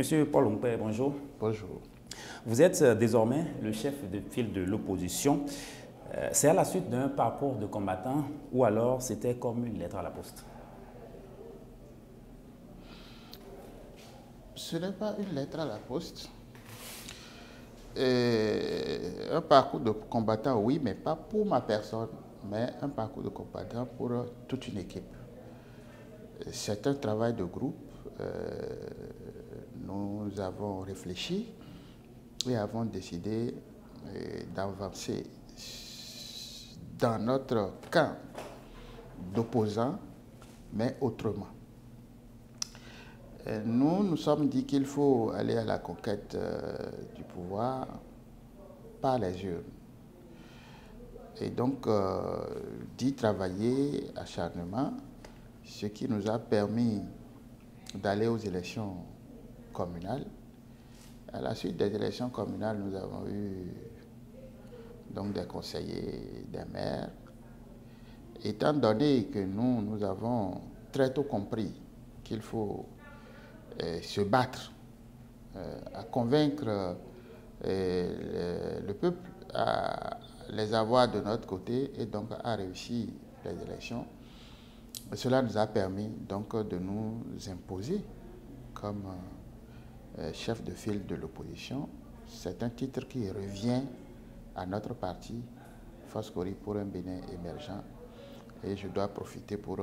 Monsieur Paul Ompé, bonjour. Bonjour. Vous êtes désormais le chef de file de l'opposition. C'est à la suite d'un parcours de combattant ou alors c'était comme une lettre à la poste? Ce n'est pas une lettre à la poste. Un parcours de combattant, oui, mais pas pour ma personne, mais un parcours de combattant pour toute une équipe. C'est un travail de groupe. Nous avons réfléchi et avons décidé d'avancer dans notre camp d'opposants, mais autrement. Nous nous sommes dit qu'il faut aller à la conquête du pouvoir par les urnes. Et donc, d'y travailler acharnement, ce qui nous a permis d'aller aux élections communales. À la suite des élections communales, nous avons eu donc des conseillers, des maires. Étant donné que nous avons très tôt compris qu'il faut se battre à convaincre le peuple à les avoir de notre côté et donc à réussir les élections. Cela nous a permis donc de nous imposer comme chef de file de l'opposition. C'est un titre qui revient à notre parti, Foscori pour un Bénin émergent. Et je dois profiter pour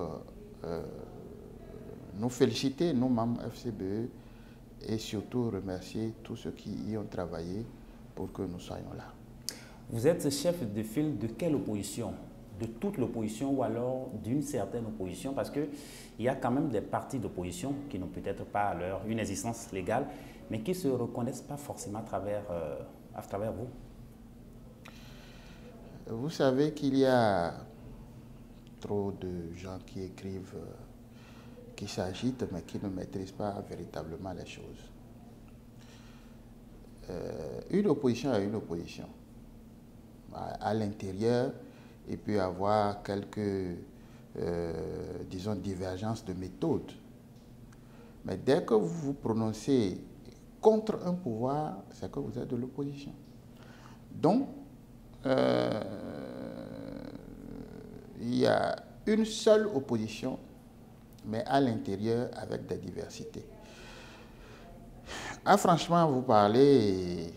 nous féliciter, nous membres FCBE, et surtout remercier tous ceux qui y ont travaillé pour que nous soyons là. Vous êtes chef de file de quelle opposition? De toute l'opposition ou alors d'une certaine opposition? Parce qu'il y a quand même des partis d'opposition qui n'ont peut-être pas une existence légale, mais qui ne se reconnaissent pas forcément à travers vous. Vous savez qu'il y a trop de gens qui écrivent, qui s'agitent, mais qui ne maîtrisent pas véritablement les choses. Une opposition est une opposition. À l'intérieur, il peut y avoir quelques, disons, divergences de méthode. Mais dès que vous vous prononcez contre un pouvoir, c'est que vous êtes de l'opposition. Donc, il y a une seule opposition, mais à l'intérieur avec des diversités. Ah, franchement, vous parlez,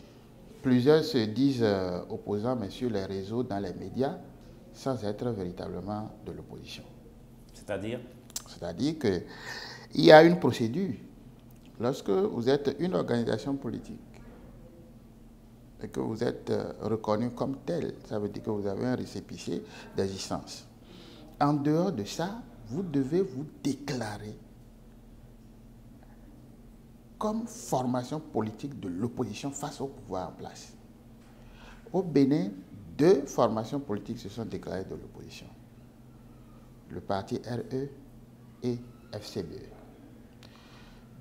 plusieurs se disent opposants, mais sur les réseaux, dans les médias, sans être véritablement de l'opposition. C'est-à-dire? C'est-à-dire qu'il y a une procédure. Lorsque vous êtes une organisation politique et que vous êtes reconnu comme tel, ça veut dire que vous avez un récépissé d'existence. En dehors de ça, vous devez vous déclarer comme formation politique de l'opposition face au pouvoir en place. Au Bénin, 2 formations politiques se sont déclarées de l'opposition. Le parti RE et FCBE.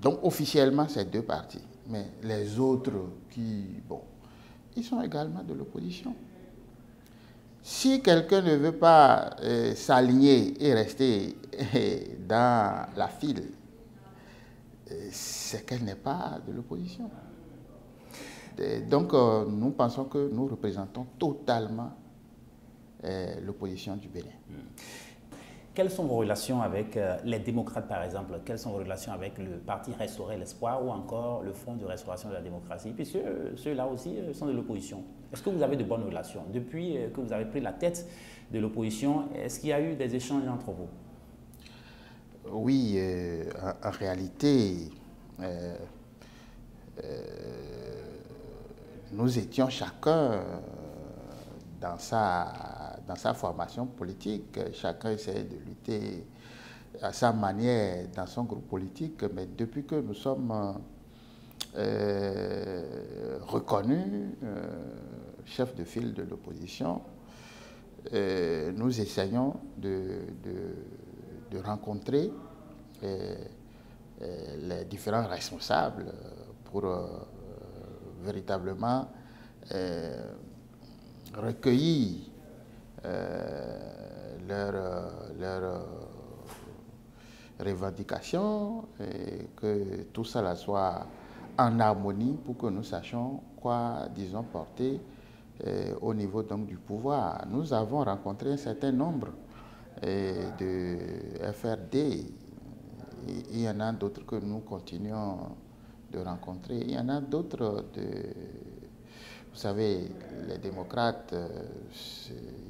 Donc officiellement, c'est 2 partis. Mais les autres ils sont également de l'opposition. Si quelqu'un ne veut pas s'aligner et rester dans la file, c'est qu'elle n'est pas de l'opposition. Donc, nous pensons que nous représentons totalement l'opposition du Bénin. Quelles sont vos relations avec les démocrates, par exemple? Quelles sont vos relations avec le parti Restaurer l'Espoir ou encore le Front de Restauration de la Démocratie? Puisque ceux-là aussi sont de l'opposition. Est-ce que vous avez de bonnes relations? Depuis que vous avez pris la tête de l'opposition, est-ce qu'il y a eu des échanges entre vous? Oui, en réalité, nous étions chacun dans sa formation politique. Chacun essayait de lutter à sa manière dans son groupe politique. Mais depuis que nous sommes reconnus chefs de file de l'opposition, nous essayons de rencontrer les différents responsables pour véritablement recueillir leurs revendications et que tout cela soit en harmonie pour que nous sachions quoi, disons, porter au niveau donc du pouvoir. Nous avons rencontré un certain nombre de FRD. Il y en a d'autres que nous continuons de rencontrer. Il y en a d'autres vous savez, les démocrates,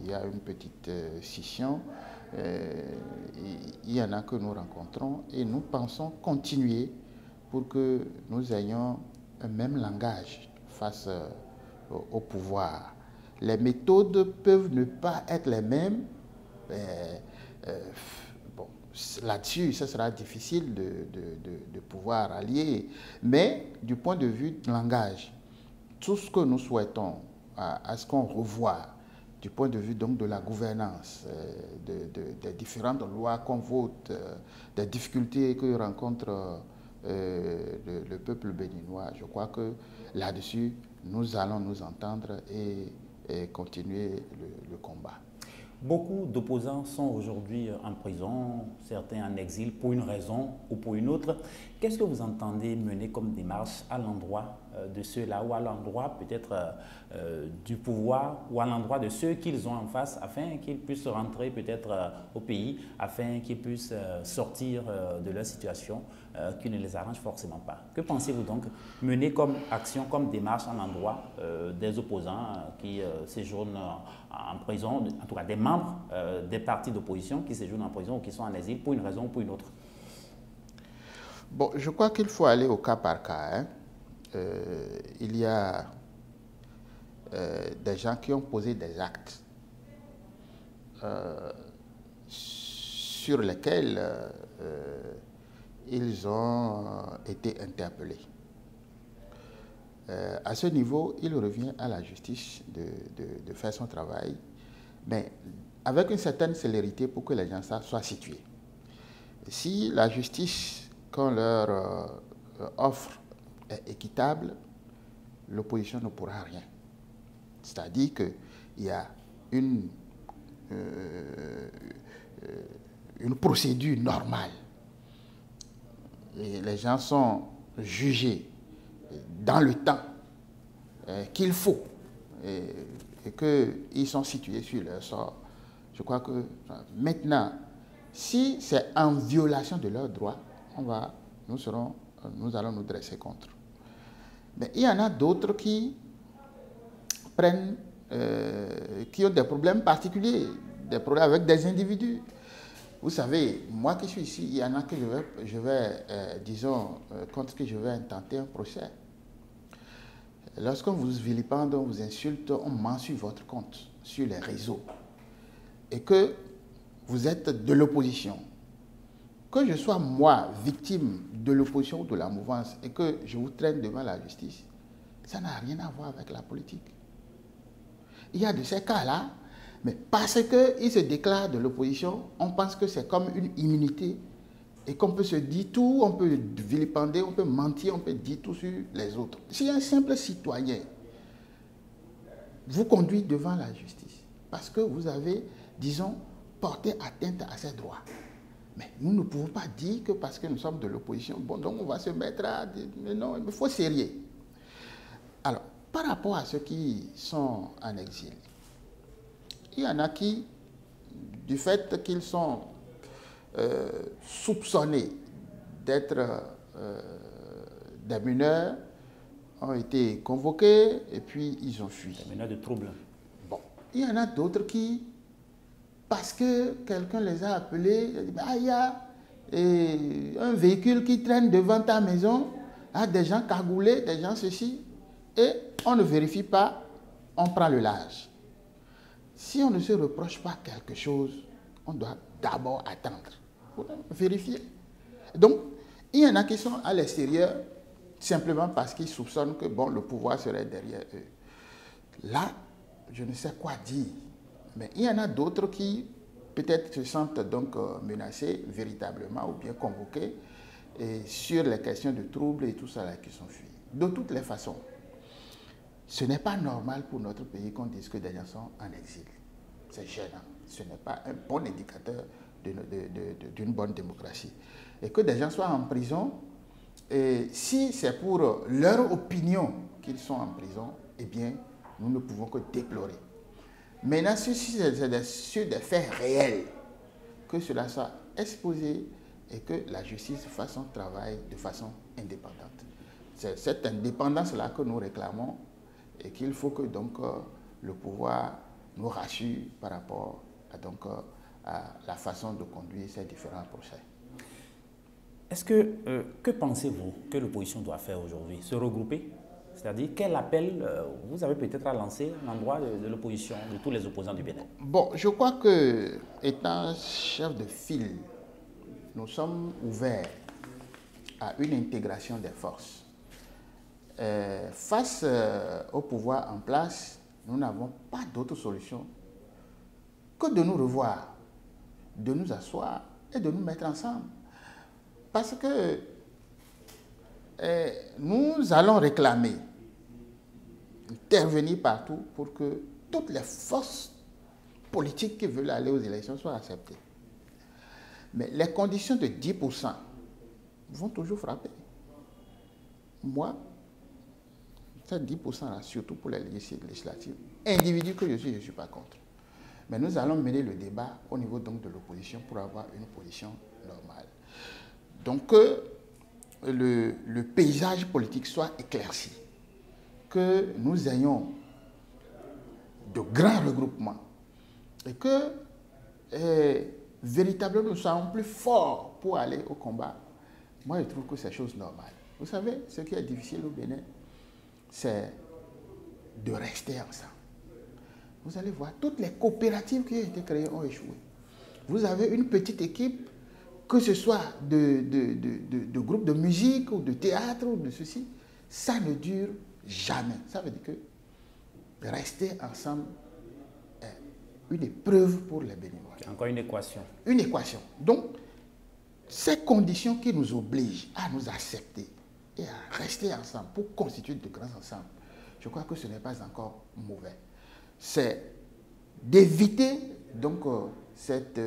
il y a une petite scission. Il y en a que nous rencontrons et nous pensons continuer pour que nous ayons un même langage face au pouvoir. Les méthodes peuvent ne pas être les mêmes. Bon, là-dessus, ce sera difficile de pouvoir allier. Mais du point de vue du langage, tout ce que nous souhaitons à ce qu'on revoie du point de vue donc de la gouvernance, des différentes lois qu'on vote, des difficultés que rencontre le peuple béninois, je crois que là-dessus, nous allons nous entendre et continuer le combat. Beaucoup d'opposants sont aujourd'hui en prison, certains en exil pour une raison ou pour une autre. Qu'est-ce que vous entendez mener comme démarche à l'endroit de ceux-là ou à l'endroit peut-être du pouvoir ou à l'endroit de ceux qu'ils ont en face afin qu'ils puissent rentrer peut-être au pays, afin qu'ils puissent sortir de leur situation qui ne les arrange forcément pas? Que pensez-vous donc mener comme action, comme démarche à l'endroit des opposants qui séjournent en prison, en tout cas des membres des partis d'opposition qui séjournent en prison ou qui sont en exil pour une raison ou pour une autre? Bon, je crois qu'il faut aller au cas par cas. Hein. Il y a des gens qui ont posé des actes sur lesquels ils ont été interpellés. À ce niveau, il revient à la justice de faire son travail, mais avec une certaine célérité pour que les gens soient situés. Si la justice qu'on leur offre est équitable, l'opposition ne pourra rien. C'est-à-dire qu'il y a une procédure normale. Et les gens sont jugés dans le temps qu'il faut et qu'ils sont situés sur leur sort. Je crois que maintenant, si c'est en violation de leurs droits, nous allons nous dresser contre. Mais il y en a d'autres qui qui ont des problèmes particuliers, des problèmes avec des individus. Vous savez, moi qui suis ici, il y en a que contre qui je vais intenter un procès. Lorsqu'on vous vilipende, on vous insulte, on ment sur votre compte, sur les réseaux, et que vous êtes de l'opposition, que je sois moi victime de l'opposition ou de la mouvance et que je vous traîne devant la justice, ça n'a rien à voir avec la politique. Il y a de ces cas-là, mais parce qu'ils se déclarent de l'opposition, on pense que c'est comme une immunité et qu'on peut se dire tout, on peut vilipender, on peut mentir, on peut dire tout sur les autres. Si un simple citoyen vous conduit devant la justice parce que vous avez, disons, porté atteinte à ses droits, mais nous ne pouvons pas dire que parce que nous sommes de l'opposition, bon, donc on va se mettre à dire, mais non, il faut sérieux. Alors, par rapport à ceux qui sont en exil, il y en a qui, du fait qu'ils sont soupçonnés d'être des mineurs, ont été convoqués et puis ils ont fui. Des mineurs de trouble. Bon, il y en a d'autres qui, parce que quelqu'un les a appelés, il y a un véhicule qui traîne devant ta maison, des gens cagoulés, des gens ceci, et on ne vérifie pas, on prend le large. Si on ne se reproche pas quelque chose, on doit d'abord attendre pour vérifier. Donc, il y en a qui sont à l'extérieur simplement parce qu'ils soupçonnent que bon, le pouvoir serait derrière eux. Là, je ne sais quoi dire. Mais il y en a d'autres qui peut-être se sentent donc menacés véritablement ou bien convoqués sur les questions de troubles et tout ça là qui sont fuis. De toutes les façons, ce n'est pas normal pour notre pays qu'on dise que des gens sont en exil. C'est gênant. Ce n'est pas un bon indicateur d'une bonne démocratie. Et que des gens soient en prison Et si c'est pour leur opinion qu'ils sont en prison, eh bien, nous ne pouvons que déplorer. Maintenant, si c'est sur des faits réels, que cela soit exposé et que la justice fasse son travail de façon indépendante. C'est cette indépendance-là que nous réclamons et qu'il faut que donc le pouvoir nous rassure par rapport à la façon de conduire ces différents procès. Est-ce que pensez-vous que l'opposition doit faire aujourd'hui? Se regrouper? C'est-à-dire, quel appel vous avez peut-être à lancer à l'endroit de l'opposition, de tous les opposants du Bénin? Bon, je crois que, étant chef de file, nous sommes ouverts à une intégration des forces. Face au pouvoir en place, nous n'avons pas d'autre solution que de nous revoir, de nous asseoir et de nous mettre ensemble. Parce que nous allons réclamer, intervenir partout pour que toutes les forces politiques qui veulent aller aux élections soient acceptées. Mais les conditions de 10% vont toujours frapper. Moi, ces 10%-là, surtout pour les législatives, individu que je ne suis pas contre. Mais nous allons mener le débat au niveau donc de l'opposition pour avoir une position normale. Donc que le paysage politique soit éclairci, que nous ayons de grands regroupements et que véritablement nous soyons plus forts pour aller au combat. Moi, je trouve que c'est chose normale. Vous savez, ce qui est difficile au Bénin, c'est de rester ensemble. Vous allez voir, toutes les coopératives qui ont été créées ont échoué. Vous avez une petite équipe, que ce soit de groupes de musique ou de théâtre ou de ceci, ça ne dure jamais. Ça veut dire que rester ensemble est une épreuve pour les Béninois. Encore une équation. Une équation. Donc, ces conditions qui nous obligent à nous accepter et à rester ensemble pour constituer de grands ensembles, je crois que ce n'est pas encore mauvais. C'est d'éviter donc cette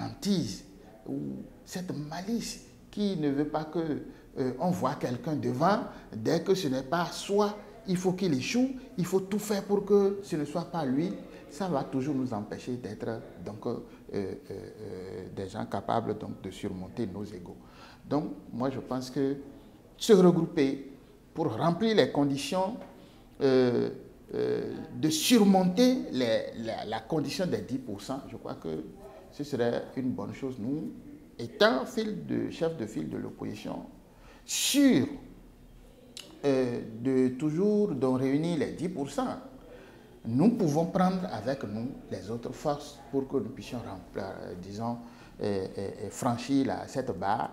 hantise ou cette malice qui ne veut pas qu'on voit quelqu'un devant. Dès que ce n'est pas soi, il faut qu'il échoue, il faut tout faire pour que ce ne soit pas lui. Ça va toujours nous empêcher d'être des gens capables donc, de surmonter nos égos. Donc, moi, je pense que se regrouper pour remplir les conditions de surmonter la condition des 10%, je crois que ce serait une bonne chose. Nous, étant chef de file de l'opposition, sûr de toujours réunir les 10%, nous pouvons prendre avec nous les autres forces pour que nous puissions franchir cette barre.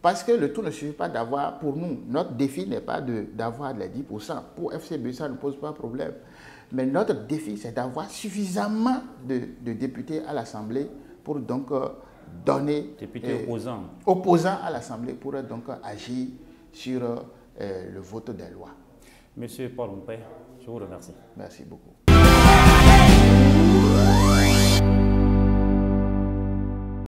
Parce que le tout ne suffit pas d'avoir, pour nous, notre défi n'est pas d'avoir les 10%. Pour FCB, ça ne pose pas de problème. Mais notre défi, c'est d'avoir suffisamment de députés à l'Assemblée pour donc donner... Députés opposants à l'Assemblée pour donc agir sur le vote des lois. Monsieur Paul Mpé, je vous remercie. Merci beaucoup.